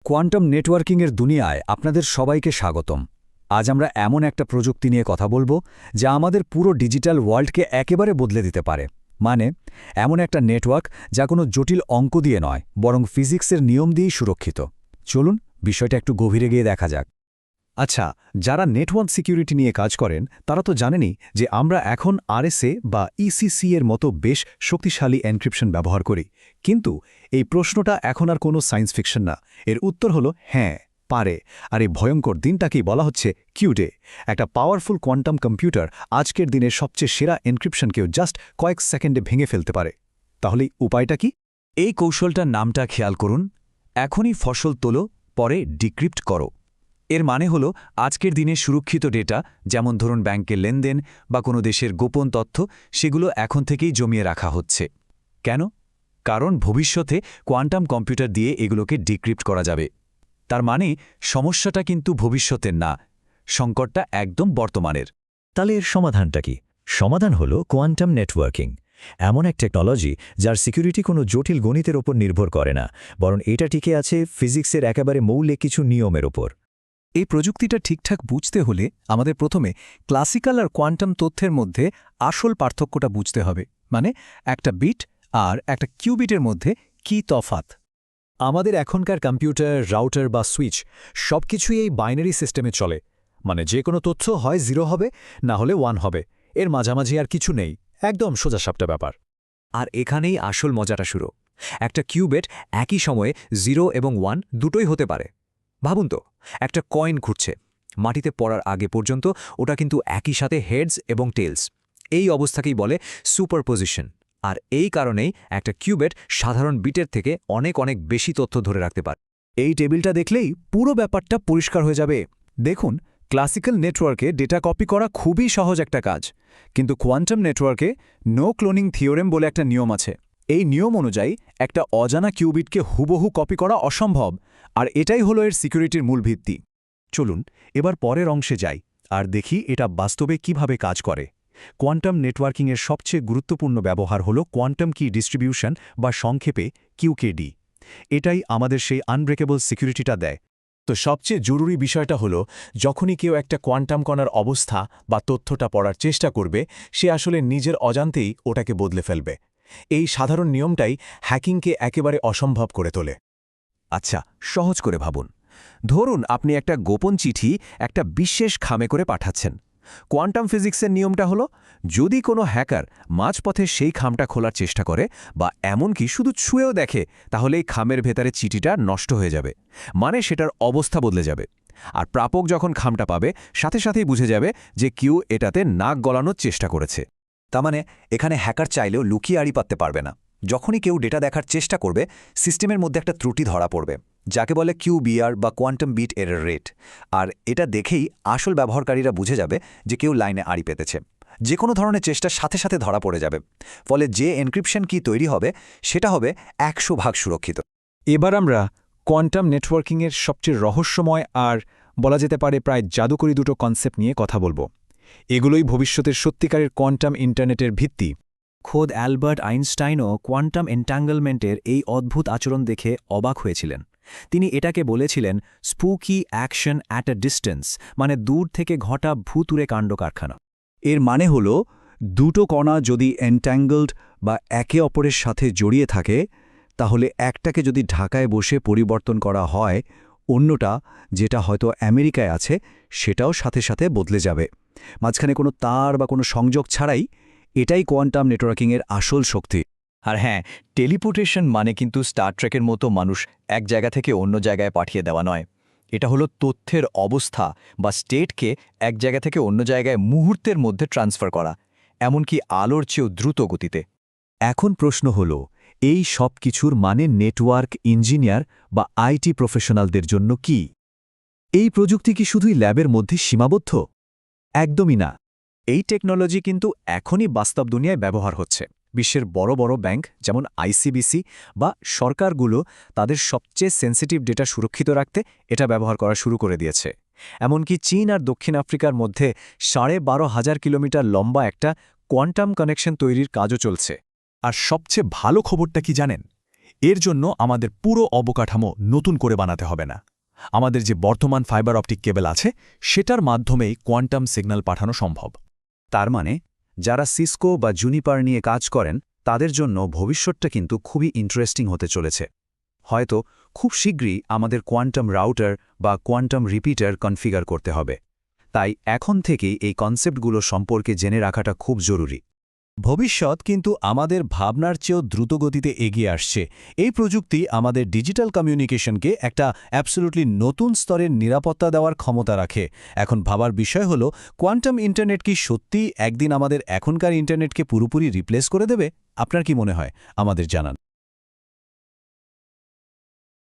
Quantum নেটওয়ার্কিংয়ের দুনিয়ায় আপনাদের সবাইকে স্বাগতম। আজ আমরা এমন একটা প্রযুক্তি নিয়ে কথা বলবো যা আমাদের পুরো ডিজিটাল ওয়ার্ল্ডকে একেবারে বদলে দিতে পারে। মানে এমন একটা নেটওয়ার্ক যা কোনো জটিল অঙ্ক দিয়ে নয়, বরং ফিজিক্সের নিয়ম দিয়েই সুরক্ষিত। চলুন বিষয়টা একটু গভীরে গিয়ে দেখা যাক। আচ্ছা, যারা নেটওয়ার্ক সিকিউরিটি নিয়ে কাজ করেন তারা তো জানেনই যে আমরা এখন আরএসএ বা ইসিসি এর মতো বেশ শক্তিশালী এনক্রিপশন ব্যবহার করি। কিন্তু এই প্রশ্নটা এখন আর কোনো সায়েন্স ফিকশন না, এর উত্তর হলো হ্যাঁ, পারে। আর এই ভয়ঙ্কর দিনটাকেই বলা হচ্ছে কিউডে। একটা পাওয়ারফুল কোয়ান্টাম কম্পিউটার আজকের দিনের সবচেয়ে সেরা এনক্রিপশনকেও জাস্ট কয়েক সেকেন্ডে ভেঙে ফেলতে পারে। তাহলে উপায়টা কি? এই কৌশলটার নামটা খেয়াল করুন। এখনই ফসল তোলো, পরে ডিক্রিপ্ট করো। এর মানে হল আজকের দিনে সুরক্ষিত ডেটা, যেমন ধরুন ব্যাংকের লেনদেন বা কোনো দেশের গোপন তথ্য, সেগুলো এখন থেকেই জমিয়ে রাখা হচ্ছে। কেন? কারণ ভবিষ্যতে কোয়ান্টাম কম্পিউটার দিয়ে এগুলোকে ডিক্রিপ্ট করা যাবে। তার মানে সমস্যাটা কিন্তু ভবিষ্যতের না, সংকটটা একদম বর্তমানের। তাহলে এর সমাধানটা কি? সমাধান হলো কোয়ান্টাম নেটওয়ার্কিং, এমন এক টেকনোলজি যার সিকিউরিটি কোনো জটিল গণিতের ওপর নির্ভর করে না, বরং এটা টিকে আছে ফিজিক্সের একেবারে মৌলিক কিছু নিয়মের ওপর। এই প্রযুক্তিটা ঠিকঠাক বুঝতে হলে আমাদের প্রথমে ক্লাসিক্যাল আর কোয়ান্টাম তথ্যের মধ্যে আসল পার্থক্যটা বুঝতে হবে। মানে একটা বিট আর একটা কিউবিটের মধ্যে কি তফাৎ। আমাদের এখনকার কম্পিউটার, রাউটার বা সুইচ সবকিছুই এই বাইনারি সিস্টেমে চলে। মানে যে কোনো তথ্য হয় 0 হবে, না হলে 1 হবে। এর মাঝামাঝি আর কিছু নেই, একদম সোজাসাপটা ব্যাপার। আর এখানেই আসল মজাটা শুরু। একটা কিউবেট একই সময়ে 0 এবং 1 দুটোই হতে পারে। ভাবুন তো, একটা কয়েন ঘুরছে, মাটিতে পড়ার আগে পর্যন্ত ওটা কিন্তু একই সাথে হেডস এবং টেলস। এই অবস্থাকেই বলে সুপারপোজিশন। আর এই কারণেই একটা কিউবেট সাধারণ বিটের থেকে অনেক অনেক বেশি তথ্য ধরে রাখতে পারে। এই টেবিলটা দেখলেই পুরো ব্যাপারটা পরিষ্কার হয়ে যাবে। দেখুন, ক্লাসিক্যাল নেটওয়ার্কে ডেটা কপি করা খুবই সহজ একটা কাজ, কিন্তু কোয়ান্টাম নেটওয়ার্কে নো ক্লোনিং থিওরেম বলে একটা নিয়ম আছে। এই নিয়ম অনুযায়ী একটা অজানা কিউবিটকে হুবহু কপি করা অসম্ভব, আর এটাই হলো এর সিকিউরিটির মূল ভিত্তি। চলুন এবার পরের অংশে যাই আর দেখি এটা বাস্তবে কিভাবে কাজ করে। কোয়ান্টাম নেটওয়ার্কিংয়ের সবচেয়ে গুরুত্বপূর্ণ ব্যবহার হলো কোয়ান্টাম কি ডিস্ট্রিবিউশন বা সংক্ষেপে কিউকেডি। এটাই আমাদের সেই আনব্রেকেবল সিকিউরিটিটা দেয়। তো সবচেয়ে জরুরি বিষয়টা হলো, যখনই কেউ একটা কোয়ান্টাম কণার অবস্থা বা তথ্যটা পড়ার চেষ্টা করবে, সে আসলে নিজের অজান্তেই ওটাকে বদলে ফেলবে। এই সাধারণ নিয়মটাই হ্যাকিংকে একেবারে অসম্ভব করে তোলে। আচ্ছা, সহজ করে ভাবুন। ধরুন আপনি একটা গোপন চিঠি একটা বিশেষ খামে করে পাঠাচ্ছেন। কোয়ান্টাম ফিজিক্সের নিয়মটা হলো, যদি কোনো হ্যাকার মাঝপথে সেই খামটা খোলার চেষ্টা করে বা এমনকি শুধু ছুঁয়েও দেখে, তাহলে এই খামের ভেতরে চিঠিটা নষ্ট হয়ে যাবে। মানে সেটার অবস্থা বদলে যাবে। আর প্রাপক যখন খামটা পাবে, সাথে সাথেই বুঝে যাবে যে কেউ এটাতে নাক গলানোর চেষ্টা করেছে। তার মানে এখানে হ্যাকার চাইলেও লুকিয়ে আড়ি পাততে পারবে না। যখনই কেউ ডেটা দেখার চেষ্টা করবে, সিস্টেমের মধ্যে একটা ত্রুটি ধরা পড়বে, যাকে বলে কিউবিআর বা কোয়ান্টাম বিট এরর রেট। আর এটা দেখেই আসল ব্যবহারকারীরা বুঝে যাবে যে কেউ লাইনে আড়ি পেতেছে। যে কোনো ধরনের চেষ্টার সাথে সাথে ধরা পড়ে যাবে। ফলে যে এনক্রিপশন কি তৈরি হবে, সেটা হবে 100% সুরক্ষিত। এবার আমরা কোয়ান্টাম নেটওয়ার্কিংয়ের সবচেয়ে রহস্যময় আর বলা যেতে পারে প্রায় জাদুকরী দুটো কনসেপ্ট নিয়ে কথা বলবো। এগুলোই ভবিষ্যতের সত্যিকারের কোয়ান্টাম ইন্টারনেটের ভিত্তি। খোদ অ্যালবার্ট আইনস্টাইনও কোয়ান্টাম এন্টাঙ্গলমেন্টের এই অদ্ভুত আচরণ দেখে অবাক হয়েছিলেন। তিনি এটাকে বলেছিলেন spooky action at a distance, মানে দূর থেকে ঘটা ভূতুরে কাণ্ড কারখানা। এর মানে হল দুটো কণা যদি এন্ট্যাঙ্গলড বা একে অপরের সাথে জড়িয়ে থাকে, তাহলে একটাকে যদি ঢাকায় বসে পরিবর্তন করা হয়, অন্যটা, যেটা হয়তো আমেরিকায় আছে, সেটাও সাথে সাথে বদলে যাবে। মাঝখানে কোনো তার বা কোনো সংযোগ ছাড়াই। এটাই কোয়ান্টাম নেটওয়ার্কিংয়ের আসল শক্তি। আর হ্যাঁ, টেলিপোর্টেশন মানে কিন্তু স্টার ট্রেকের মতো মানুষ এক জায়গা থেকে অন্য জায়গায় পাঠিয়ে দেওয়া নয়। এটা হলো তথ্যের অবস্থা বা স্টেটকে এক জায়গা থেকে অন্য জায়গায় মুহূর্তের মধ্যে ট্রান্সফার করা, এমনকি আলোর চেয়েও দ্রুত গতিতে। এখন প্রশ্ন হল, এই সব কিছুর মানে নেটওয়ার্ক ইঞ্জিনিয়ার বা আইটি প্রফেশনালদের জন্য কি? এই প্রযুক্তি কি শুধুই ল্যাবের মধ্যে সীমাবদ্ধ? একদমই না। এই টেকনোলজি কিন্তু এখনই বাস্তব দুনিয়ায় ব্যবহার হচ্ছে। বিশ্বের বড় বড় ব্যাংক যেমন আইসিবিসি বা সরকারগুলো তাদের সবচেয়ে সেন্সিটিভ ডেটা সুরক্ষিত রাখতে এটা ব্যবহার করা শুরু করে দিয়েছে। এমনকি চীন আর দক্ষিণ আফ্রিকার মধ্যে 12,500 কিলোমিটার লম্বা একটা কোয়ান্টাম কানেকশন তৈরির কাজও চলছে। আর সবচেয়ে ভালো খবরটা কি জানেন? এর জন্য আমাদের পুরো অবকাঠামো নতুন করে বানাতে হবে না। আমাদের যে বর্তমান ফাইবার অপটিক কেবল আছে সেটার মাধ্যমেই কোয়ান্টাম সিগন্যাল পাঠানো সম্ভব। তার মানে যারা সিসকো বা জুনিপার নিয়ে কাজ করেন তাদের জন্য ভবিষ্যৎটা কিন্তু খুবই ইন্টারেস্টিং হতে চলেছে। হয়তো খুব শীঘ্রই আমাদের কোয়ান্টাম রাউটার বা কোয়ান্টাম রিপিটার কনফিগার করতে হবে। তাই এখন থেকেই এই কনসেপ্টগুলো সম্পর্কে জেনে রাখাটা খুব জরুরি। ভবিষ্যৎ কিন্তু আমাদের ভাবনার চেয়েও দ্রুতগতিতে এগিয়ে আসছে। এই প্রযুক্তি আমাদের ডিজিটাল কমিউনিকেশনকে একটা অ্যাবসলিউটলি নতুন স্তরের নিরাপত্তা দেওয়ার ক্ষমতা রাখে। এখন ভাবার বিষয় হলো, কোয়ান্টাম ইন্টারনেট কি সত্যিই একদিন আমাদের এখনকার ইন্টারনেটকে পুরোপুরি রিপ্লেস করে দেবে? আপনার কি মনে হয়? আমাদের জানান।